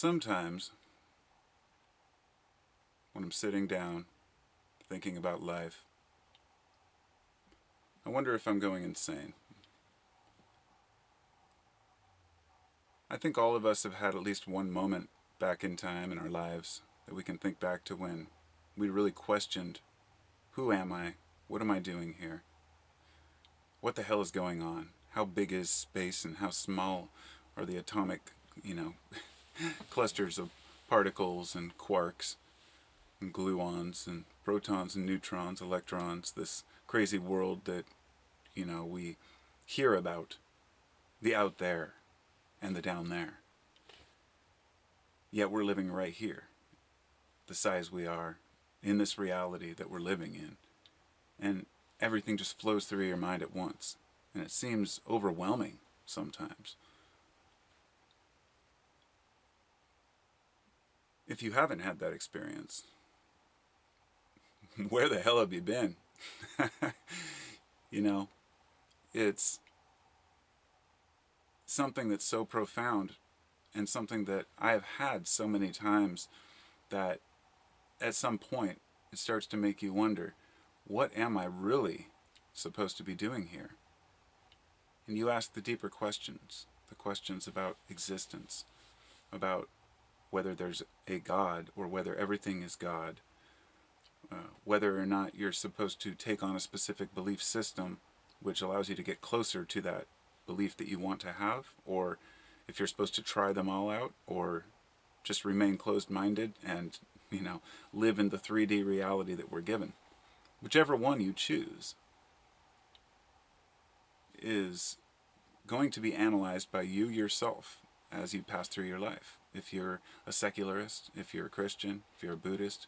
Sometimes, when I'm sitting down, thinking about life, I wonder if I'm going insane. I think all of us have had at least one moment back in time in our lives that we can think back to when we really questioned, who am I? What am I doing here? What the hell is going on? How big is space and how small are the atomic, clusters of particles and quarks and gluons and protons and neutrons, electrons, this crazy world that, we hear about, the out there and the down there. Yet we're living right here, the size we are, in this reality that we're living in. And everything just flows through your mind at once. And it seems overwhelming sometimes. If you haven't had that experience, where the hell have you been? It's something that's so profound and something that I have had so many times that at some point it starts to make you wonder, what am I really supposed to be doing here? And you ask the deeper questions, the questions about existence, about whether there's a God or whether everything is God, whether or not you're supposed to take on a specific belief system which allows you to get closer to that belief that you want to have, or if you're supposed to try them all out, or just remain closed-minded and, live in the 3D reality that we're given. Whichever one you choose is going to be analyzed by you yourself as you pass through your life. If you're a secularist, if you're a Christian, if you're a Buddhist,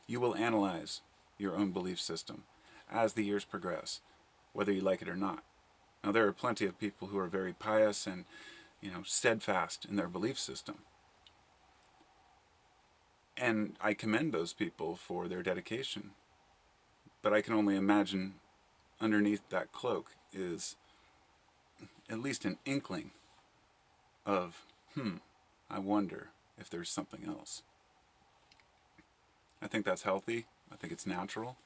you will analyze your own belief system as the years progress, whether you like it or not. Now, there are plenty of people who are very pious and, steadfast in their belief system. And I commend those people for their dedication. But I can only imagine underneath that cloak is at least an inkling of, I wonder if there's something else. I think that's healthy. I think it's natural.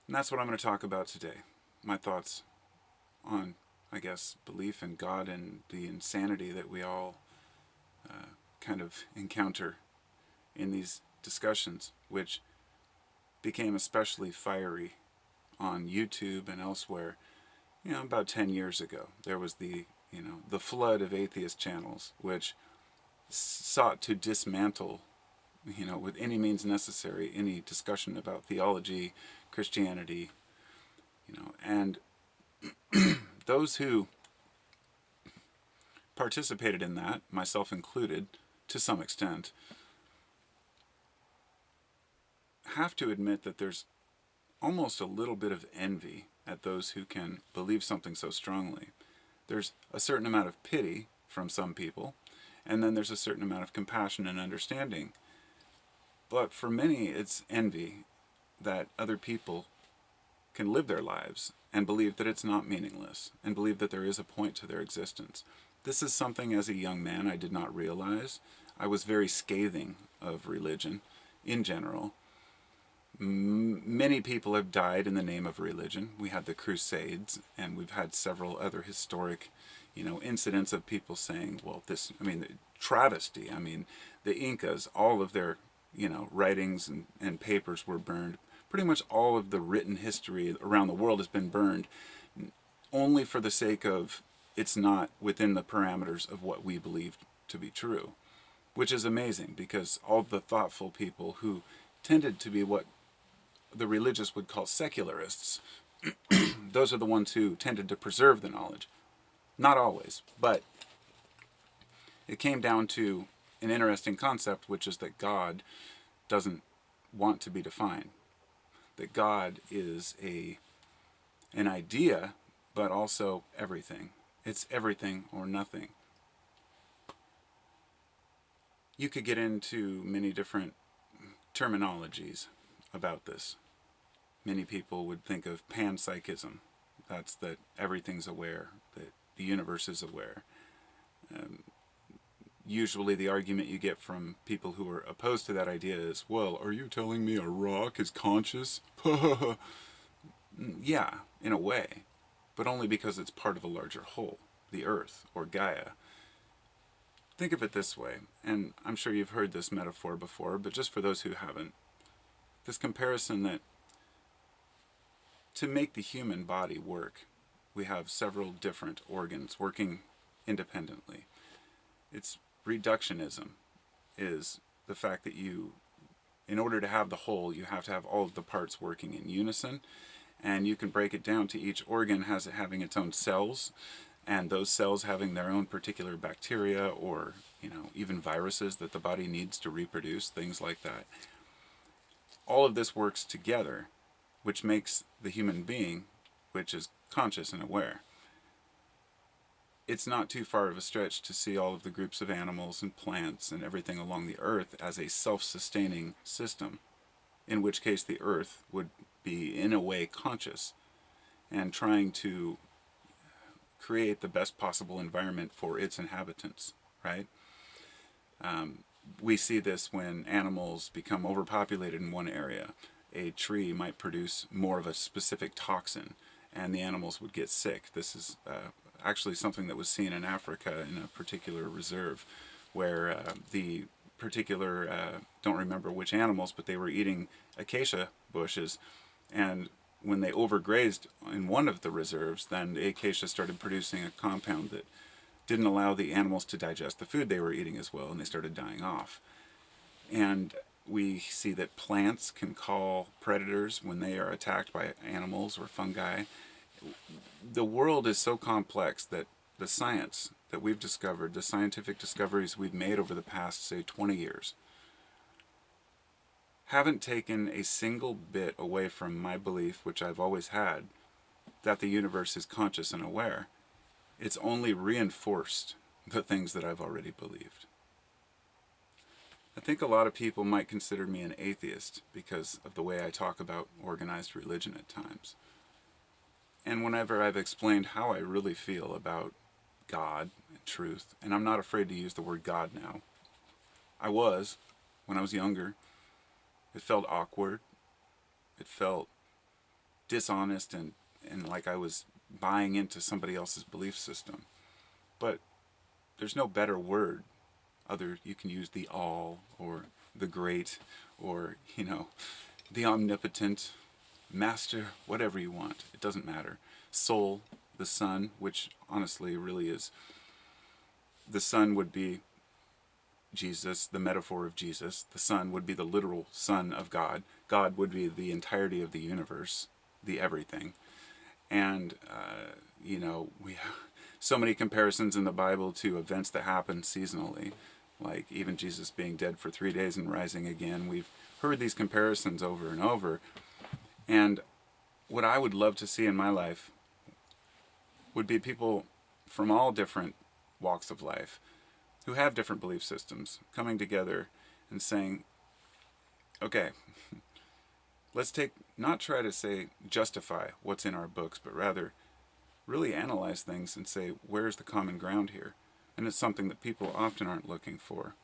And that's what I'm going to talk about today. My thoughts on, belief in God and the insanity that we all kind of encounter in these discussions, which became especially fiery on YouTube and elsewhere, about 10 years ago. There was the flood of atheist channels, which sought to dismantle, with any means necessary, any discussion about theology, Christianity, and those who participated in that, myself included, to some extent, have to admit that there's almost a little bit of envy at those who can believe something so strongly. There's a certain amount of pity from some people, and then there's a certain amount of compassion and understanding. But for many, it's envy that other people can live their lives and believe that it's not meaningless, and believe that there is a point to their existence. This is something as a young man I did not realize. I was very scathing of religion in general. Many people have died in the name of religion. We had the Crusades, and we've had several other historic, incidents of people saying, well, travesty. The Incas, all of their, writings and papers were burned. Pretty much all of the written history around the world has been burned, only for the sake of it's not within the parameters of what we believe to be true, which is amazing, because all the thoughtful people who tended to be what the religious would call secularists, those are the ones who tended to preserve the knowledge. Not always, but it came down to an interesting concept, which is that God doesn't want to be defined. That God is an idea, but also everything. It's everything or nothing. You could get into many different terminologies about this. Many people would think of panpsychism. That's that everything's aware, that the universe is aware. usually the argument you get from people who are opposed to that idea is, well, are you telling me a rock is conscious? Yeah, in a way, but only because it's part of a larger whole, the Earth, or Gaia. Think of it this way, and I'm sure you've heard this metaphor before, but just for those who haven't, this comparison that to make the human body work, we have several different organs working independently. It's reductionism, is the fact that in order to have the whole, you have to have all of the parts working in unison, and you can break it down to each organ having its own cells, and those cells having their own particular bacteria or, even viruses that the body needs to reproduce, things like that. All of this works together, which makes the human being, which is conscious and aware. It's not too far of a stretch to see all of the groups of animals and plants and everything along the earth as a self-sustaining system, in which case the earth would be in a way conscious and trying to create the best possible environment for its inhabitants, right? We see this when animals become overpopulated in one area. A tree might produce more of a specific toxin, and the animals would get sick. This is actually something that was seen in Africa in a particular reserve, where the particular, don't remember which animals, but they were eating acacia bushes, and when they overgrazed in one of the reserves, then the acacia started producing a compound that didn't allow the animals to digest the food they were eating as well, and they started dying off. And we see that plants can call predators when they are attacked by animals or fungi. The world is so complex that the science that we've discovered, the scientific discoveries we've made over the past, say, 20 years, haven't taken a single bit away from my belief, which I've always had, that the universe is conscious and aware. It's only reinforced the things that I've already believed. I think a lot of people might consider me an atheist because of the way I talk about organized religion at times. And whenever I've explained how I really feel about God and truth, and I'm not afraid to use the word God now. I was, when I was younger. It felt awkward. It felt dishonest and like I was buying into somebody else's belief system. But there's no better word. You can use the all or the great or, the omnipotent, master, whatever you want. It doesn't matter. Soul, the sun, which honestly really is, the sun would be Jesus, the metaphor of Jesus. The Son would be the literal Son of God. God would be the entirety of the universe, the everything. And, we have so many comparisons in the Bible to events that happen seasonally, like even Jesus being dead for 3 days and rising again. We've heard these comparisons over and over. And what I would love to see in my life would be people from all different walks of life who have different belief systems coming together and saying, okay, let's not try to justify what's in our books, but rather really analyze things and say, where's the common ground here? And it's something that people often aren't looking for,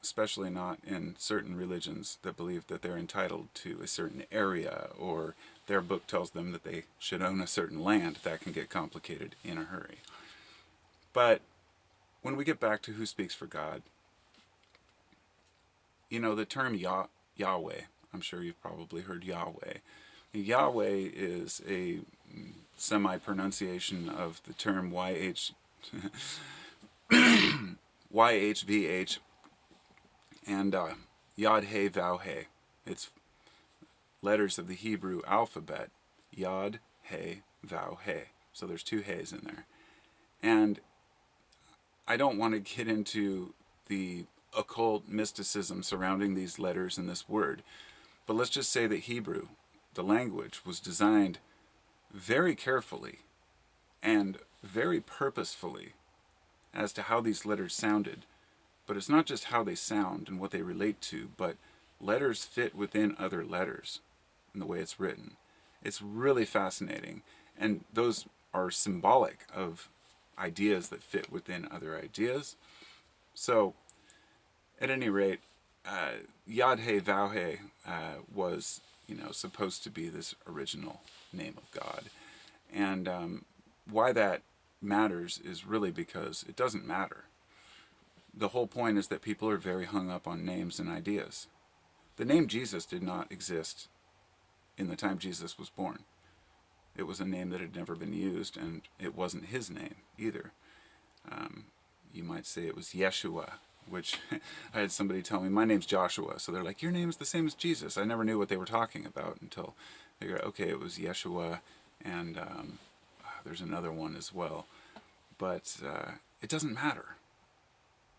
especially not in certain religions that believe that they're entitled to a certain area, or their book tells them that they should own a certain land. That can get complicated in a hurry. But when we get back to who speaks for God, the term Yahweh, I'm sure you've probably heard Yahweh. Yahweh is a semi-pronunciation of the term YHVH and Yod He Vav He. It's letters of the Hebrew alphabet, Yod He Vav He. So there's 2 He's in there. And I don't want to get into the occult mysticism surrounding these letters and this word, but let's just say that Hebrew, the language, was designed very carefully and very purposefully as to how these letters sounded. But it's not just how they sound and what they relate to, but letters fit within other letters in the way it's written. It's really fascinating, and those are symbolic of ideas that fit within other ideas. So, at any rate, Yad-He Vau-He was, supposed to be this original name of God. And why that matters is really because it doesn't matter. The whole point is that people are very hung up on names and ideas. The name Jesus did not exist in the time Jesus was born. It was a name that had never been used, and it wasn't his name either. You might say it was Yeshua, which I had somebody tell me, my name's Joshua. So they're like, your name's the same as Jesus. I never knew what they were talking about until they go, okay, it was Yeshua, and there's another one as well. But it doesn't matter.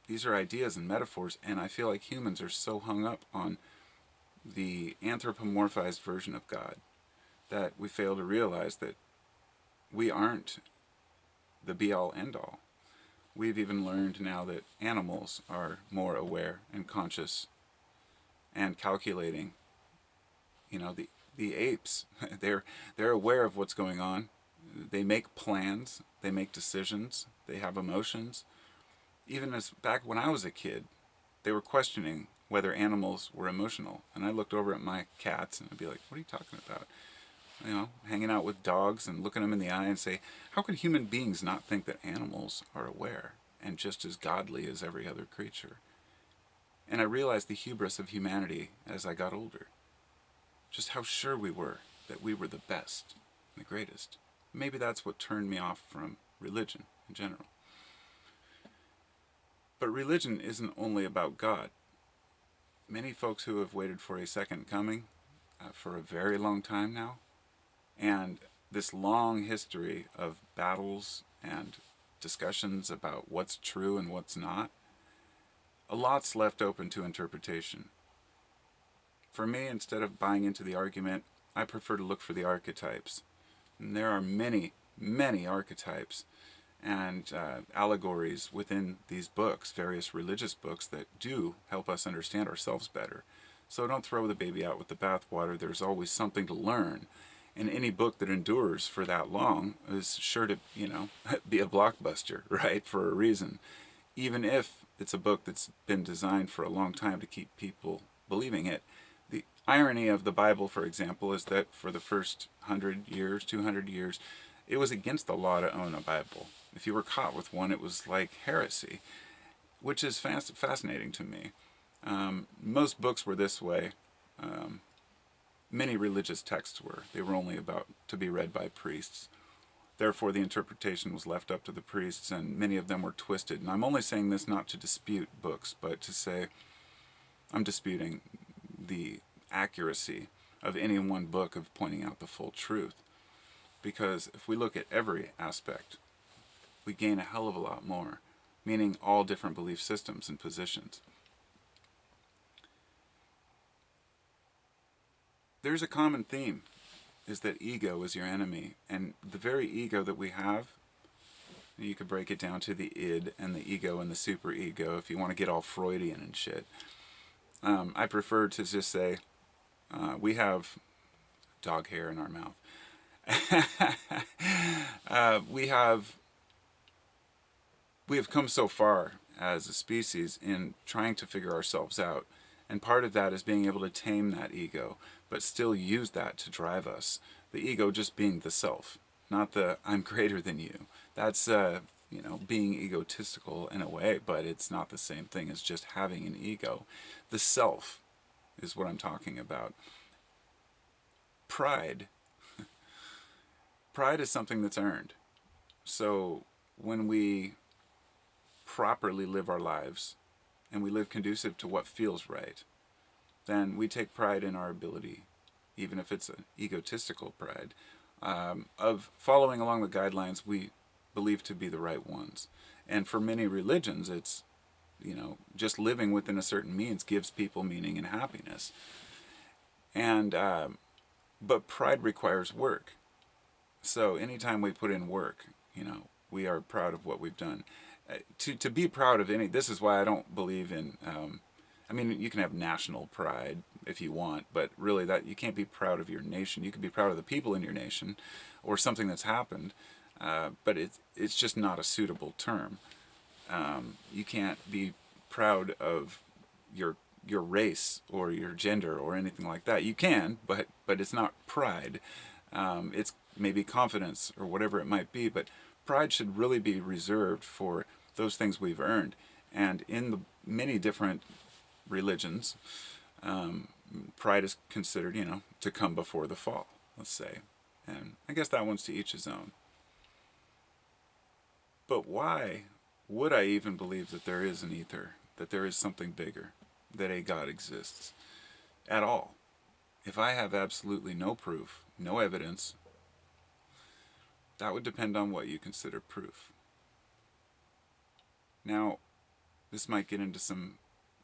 These are ideas and metaphors, and I feel like humans are so hung up on the anthropomorphized version of God that we fail to realize that we aren't the be-all, end-all. We've even learned now that animals are more aware and conscious and calculating. The apes, they're aware of what's going on. They make plans, they make decisions, they have emotions. Even as back when I was a kid, they were questioning whether animals were emotional. And I looked over at my cats and I'd be like, what are you talking about? Hanging out with dogs and looking them in the eye and say, how could human beings not think that animals are aware and just as godly as every other creature? And I realized the hubris of humanity as I got older. Just how sure we were that we were the best and the greatest. Maybe that's what turned me off from religion in general. But religion isn't only about God. Many folks who have waited for a second coming for a very long time now, and this long history of battles and discussions about what's true and what's not, a lot's left open to interpretation. For me, instead of buying into the argument, I prefer to look for the archetypes. And there are many, many archetypes and allegories within these books, various religious books, that do help us understand ourselves better. So don't throw the baby out with the bathwater. There's always something to learn. And any book that endures for that long is sure to, be a blockbuster, right, for a reason. Even if it's a book that's been designed for a long time to keep people believing it. The irony of the Bible, for example, is that for the first 100 years, 200 years, it was against the law to own a Bible. If you were caught with one, it was like heresy, which is fascinating to me. Most books were this way. Many religious texts were. They were only about to be read by priests. Therefore, the interpretation was left up to the priests, and many of them were twisted. And I'm only saying this not to dispute books, but to say I'm disputing the accuracy of any one book of pointing out the full truth. Because if we look at every aspect, we gain a hell of a lot more, meaning all different belief systems and positions. There's a common theme, is that ego is your enemy. And the very ego that we have, you could break it down to the id and the ego and the superego if you want to get all Freudian and shit. I prefer to just say we have dog hair in our mouth. We have come so far as a species in trying to figure ourselves out. And part of that is being able to tame that ego, but still use that to drive us. The ego just being the self, not the I'm greater than you. That's, being egotistical in a way, but it's not the same thing as just having an ego. The self is what I'm talking about. Pride. Pride is something that's earned. So when we properly live our lives, and we live conducive to what feels right, then we take pride in our ability, even if it's an egotistical pride, of following along the guidelines we believe to be the right ones. And for many religions, it's, just living within a certain means gives people meaning and happiness. And, but pride requires work. So anytime we put in work, we are proud of what we've done. To be proud of this is why I don't believe in, you can have national pride if you want, but really that you can't be proud of your nation. You can be proud of the people in your nation or something that's happened, but it's just not a suitable term. You can't be proud of your your race or your gender or anything like that. You can, but it's not pride. It's maybe confidence or whatever it might be. But pride should really be reserved for those things we've earned. And in the many different religions, pride is considered, to come before the fall, let's say. And I guess that one's to each his own. But why would I even believe that there is an ether, that there is something bigger, that a God exists at all? If I have absolutely no proof, no evidence, that would depend on what you consider proof. Now, this might get into some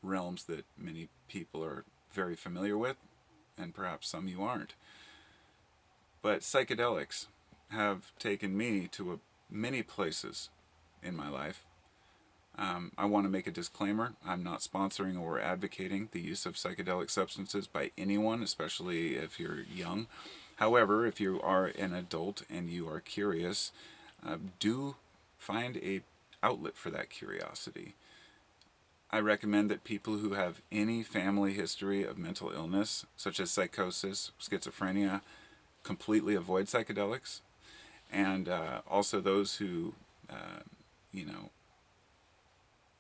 realms that many people are very familiar with, and perhaps some you aren't. But psychedelics have taken me to many places in my life. I want to make a disclaimer. I'm not sponsoring or advocating the use of psychedelic substances by anyone, especially if you're young. However, if you are an adult and you are curious, do find a outlet for that curiosity. I recommend that people who have any family history of mental illness, such as psychosis, schizophrenia, completely avoid psychedelics. And also those who, you know,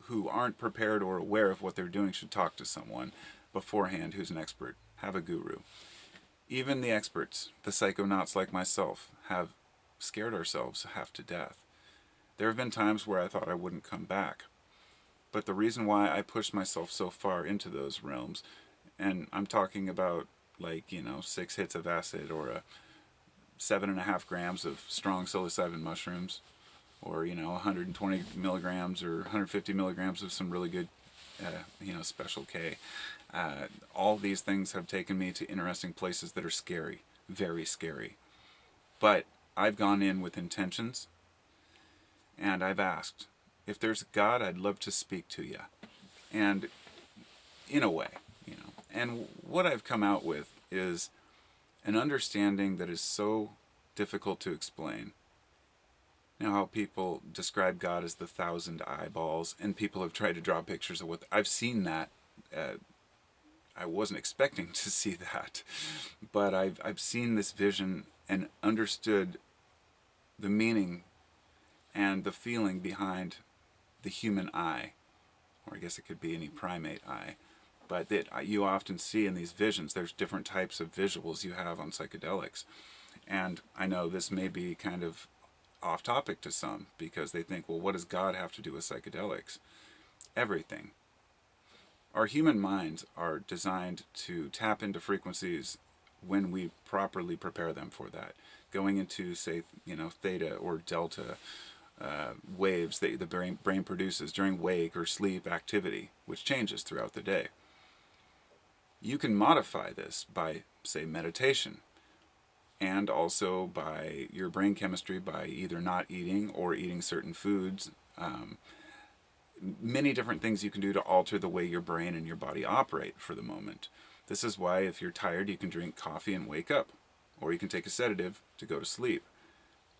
who aren't prepared or aware of what they're doing should talk to someone beforehand who's an expert. Have a guru. Even the experts, the psychonauts like myself, have scared ourselves half to death. There have been times where I thought I wouldn't come back. But the reason why I pushed myself so far into those realms, and I'm talking about 6 hits of acid or 7.5 grams of strong psilocybin mushrooms, or 120 milligrams or 150 milligrams of some really good special K. All these things have taken me to interesting places that are scary, very scary. But I've gone in with intentions, and I've asked, if there's a God, I'd love to speak to you. And in a way, And what I've come out with is an understanding that is so difficult to explain. How people describe God as the 1,000 eyeballs, and people have tried to draw pictures of what I've seen that. I wasn't expecting to see that, but I've seen this vision and understood the meaning and the feeling behind the human eye, or I guess it could be any primate eye, but that you often see in these visions. There's different types of visuals you have on psychedelics, and I know this may be kind of off topic to some because they think, well, what does God have to do with psychedelics? Everything. Our human minds are designed to tap into frequencies when we properly prepare them for that. Going into, say, theta or delta waves that the brain produces during wake or sleep activity, which changes throughout the day. You can modify this by, say, meditation, and also by your brain chemistry by either not eating or eating certain foods. Many different things you can do to alter the way your brain and your body operate for the moment. This is why if you're tired, you can drink coffee and wake up, or you can take a sedative to go to sleep.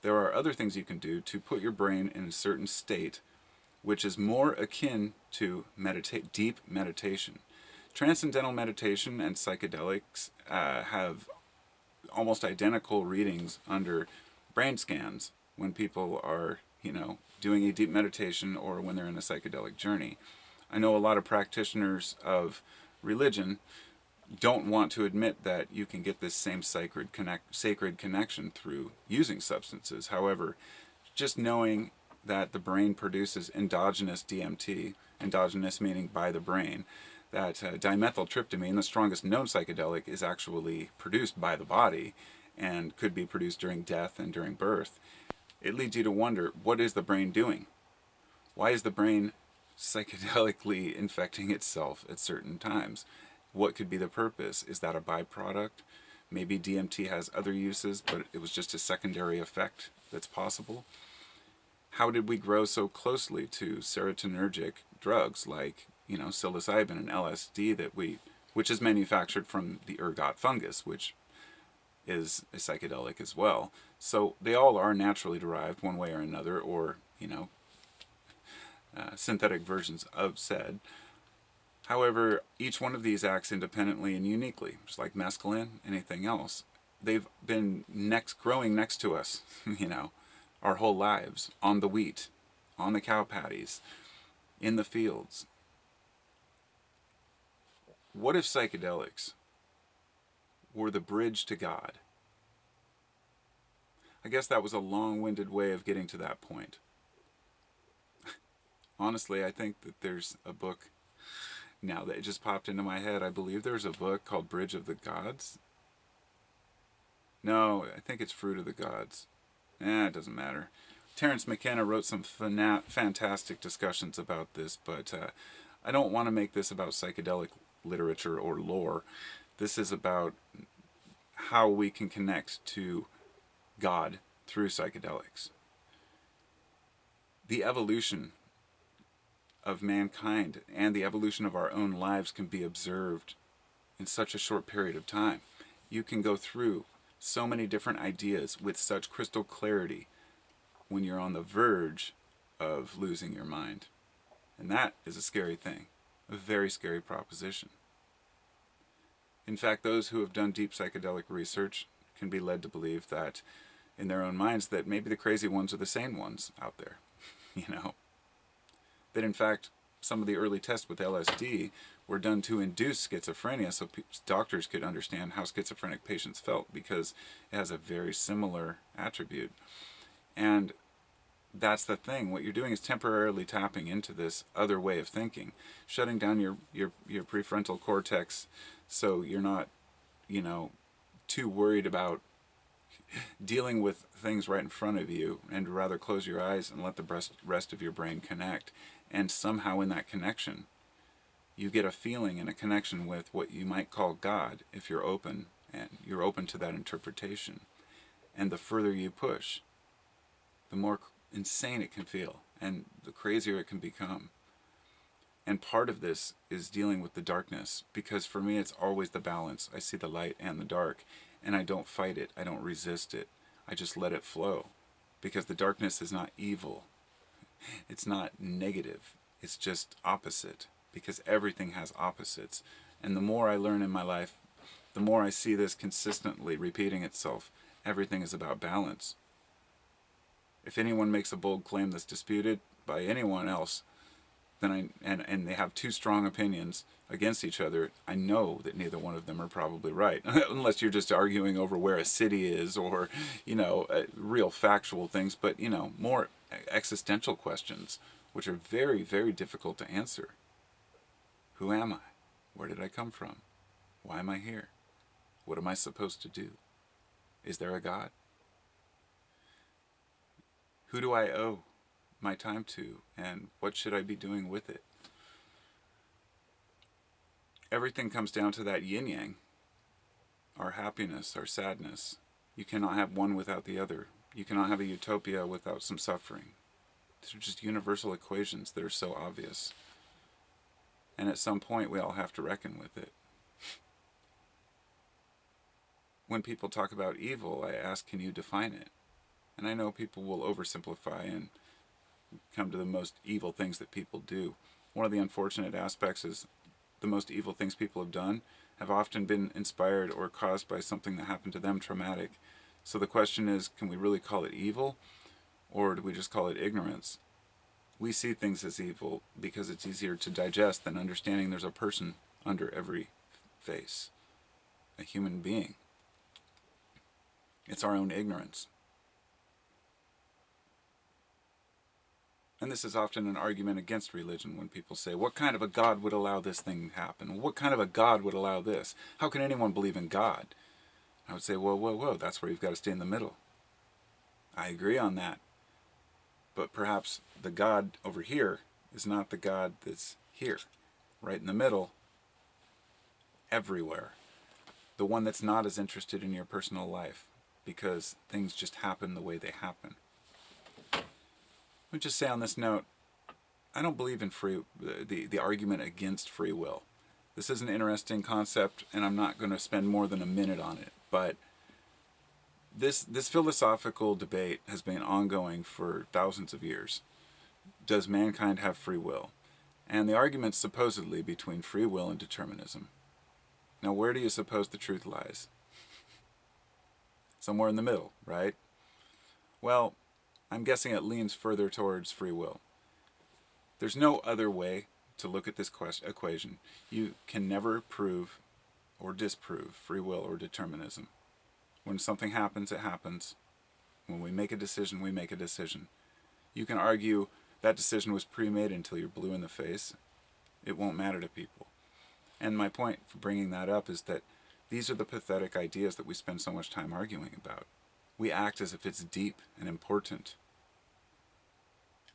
There are other things you can do to put your brain in a certain state, which is more akin to deep meditation. Transcendental meditation and psychedelics have almost identical readings under brain scans when people are, doing a deep meditation or when they're in a psychedelic journey. I know a lot of practitioners of religion don't want to admit that you can get this same sacred connection through using substances. However, just knowing that the brain produces endogenous DMT, endogenous meaning by the brain, that dimethyltryptamine, the strongest known psychedelic, is actually produced by the body and could be produced during death and during birth. It leads you to wonder, what is the brain doing? Why is the brain psychedelically infecting itself at certain times? What could be the purpose? Is that a byproduct? Maybe DMT has other uses, but it was just a secondary effect that's possible. How did we grow so closely to serotonergic drugs like, psilocybin and LSD which is manufactured from the ergot fungus, which is a psychedelic as well. So they all are naturally derived one way or another, or, synthetic versions of said. However, each one of these acts independently and uniquely, just like mescaline, anything else, they've been growing next to us, our whole lives, on the wheat, on the cow patties, in the fields. What if psychedelics were the bridge to God? I guess that was a long-winded way of getting to that point. Honestly, I think that there's a book now that it just popped into my head. I believe there's a book called Bridge of the Gods. No, I think it's Fruit of the Gods. It doesn't matter. Terence McKenna wrote some fantastic discussions about this, but I don't want to make this about psychedelic literature or lore. This is about how we can connect to God through psychedelics. The evolution of mankind and the evolution of our own lives can be observed in such a short period of time. You can go through so many different ideas with such crystal clarity when you're on the verge of losing your mind. And that is a scary thing, a very scary proposition. In fact, those who have done deep psychedelic research can be led to believe that in their own minds that maybe the crazy ones are the sane ones out there, That in fact, some of the early tests with LSD were done to induce schizophrenia so doctors could understand how schizophrenic patients felt, because it has a very similar attribute. And that's the thing. What you're doing is temporarily tapping into this other way of thinking, shutting down your prefrontal cortex so you're not, too worried about dealing with things right in front of you, and rather close your eyes and let the rest of your brain connect. And somehow in that connection, you get a feeling and a connection with what you might call God, if you're open, and you're open to that interpretation. And the further you push, the more insane it can feel, and the crazier it can become. And part of this is dealing with the darkness, because for me it's always the balance. I see the light and the dark, and I don't fight it, I don't resist it, I just let it flow. Because the darkness is not evil, it's not negative, it's just opposite, because everything has opposites. And the more I learn in my life, the more I see this consistently repeating itself. Everything is about balance. If anyone makes a bold claim that's disputed by anyone else, then and they have two strong opinions against each other, I know that neither one of them are probably right. Unless you're just arguing over where a city is, or, real factual things, but, more existential questions, which are very, very difficult to answer. Who am I? Where did I come from? Why am I here? What am I supposed to do? Is there a God? Who do I owe my time to, and what should I be doing with it? Everything comes down to that yin-yang, our happiness, our sadness. You cannot have one without the other. You cannot have a utopia without some suffering. These are just universal equations that are so obvious. And at some point we all have to reckon with it. When people talk about evil, I ask, can you define it? And I know people will oversimplify and come to the most evil things that people do. One of the unfortunate aspects is the most evil things people have done have often been inspired or caused by something that happened to them traumatic. So the question is, can we really call it evil, or do we just call it ignorance? We see things as evil because it's easier to digest than understanding there's a person under every face, a human being. It's our own ignorance. And this is often an argument against religion when people say, what kind of a God would allow this thing to happen? What kind of a God would allow this? How can anyone believe in God? I would say, whoa, that's where you've got to stay in the middle. I agree on that. But perhaps the God over here is not the God that's here, right in the middle, everywhere. The one that's not as interested in your personal life, because things just happen the way they happen. Let me just say on this note, I don't believe in the argument against free will. This is an interesting concept, and I'm not going to spend more than a minute on it. But this philosophical debate has been ongoing for thousands of years. does mankind have free will? And the argument's supposedly between free will and determinism. Now, where do you suppose the truth lies? Somewhere in the middle, right? Well, I'm guessing it leans further towards free will. There's no other way to look at this equation. You can never prove or disprove free will or determinism. When something happens, it happens. When we make a decision, we make a decision. You can argue that decision was pre-made until you're blue in the face. It won't matter to people. And my point for bringing that up is that these are the pathetic ideas that we spend so much time arguing about. We act as if it's deep and important.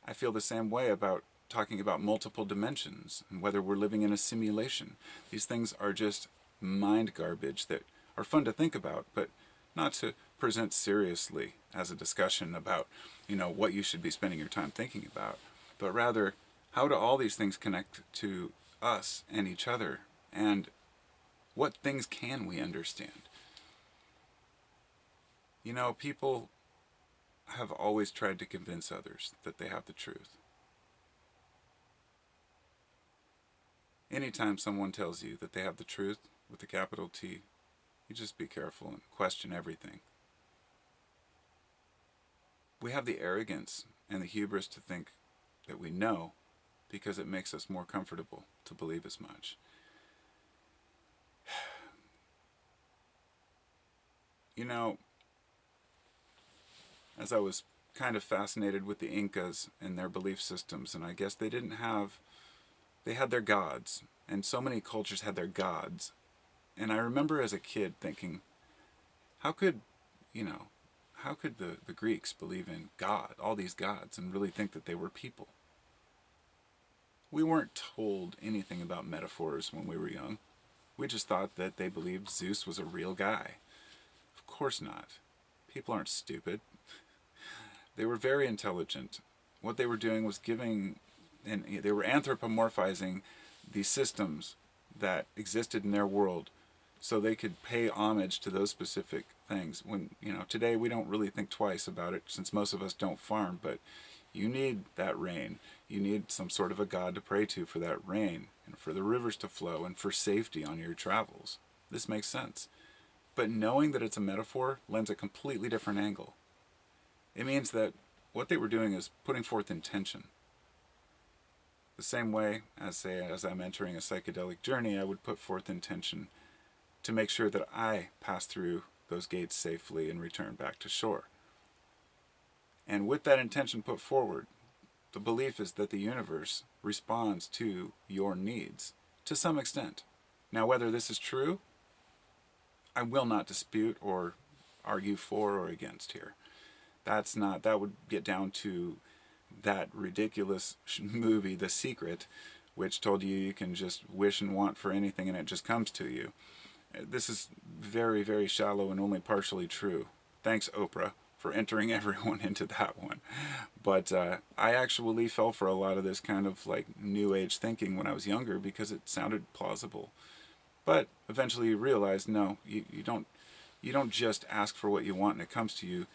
I feel the same way about talking about multiple dimensions and whether we're living in a simulation. These things are just mind garbage that are fun to think about, but not to present seriously as a discussion about, what you should be spending your time thinking about, but rather, how do all these things connect to us and each other, and what things can we understand? People have always tried to convince others that they have the truth. Anytime someone tells you that they have the truth with a capital T, you just be careful and question everything. We have the arrogance and the hubris to think that we know because it makes us more comfortable to believe as much. As I was kind of fascinated with the Incas and their belief systems, and I guess they had their gods, and so many cultures had their gods. And I remember as a kid thinking, how could the Greeks believe in God, all these gods, and really think that they were people? We weren't told anything about metaphors when we were young. We just thought that they believed Zeus was a real guy. Of course not. People aren't stupid. They were very intelligent. What they were doing was they were anthropomorphizing the systems that existed in their world so they could pay homage to those specific things. When, today we don't really think twice about it since most of us don't farm, but you need that rain. You need some sort of a god to pray to for that rain and for the rivers to flow and for safety on your travels. This makes sense. But knowing that it's a metaphor lends a completely different angle. It means that what they were doing is putting forth intention. The same way as I'm entering a psychedelic journey, I would put forth intention to make sure that I pass through those gates safely and return back to shore. And with that intention put forward, the belief is that the universe responds to your needs to some extent. Now, whether this is true, I will not dispute or argue for or against here. That would get down to that ridiculous movie, The Secret, which told you can just wish and want for anything and it just comes to you. This is very, very shallow and only partially true. Thanks, Oprah, for entering everyone into that one. But I actually fell for a lot of this kind of like new age thinking when I was younger because it sounded plausible. But eventually you realize, no, you don't just ask for what you want and it comes to you.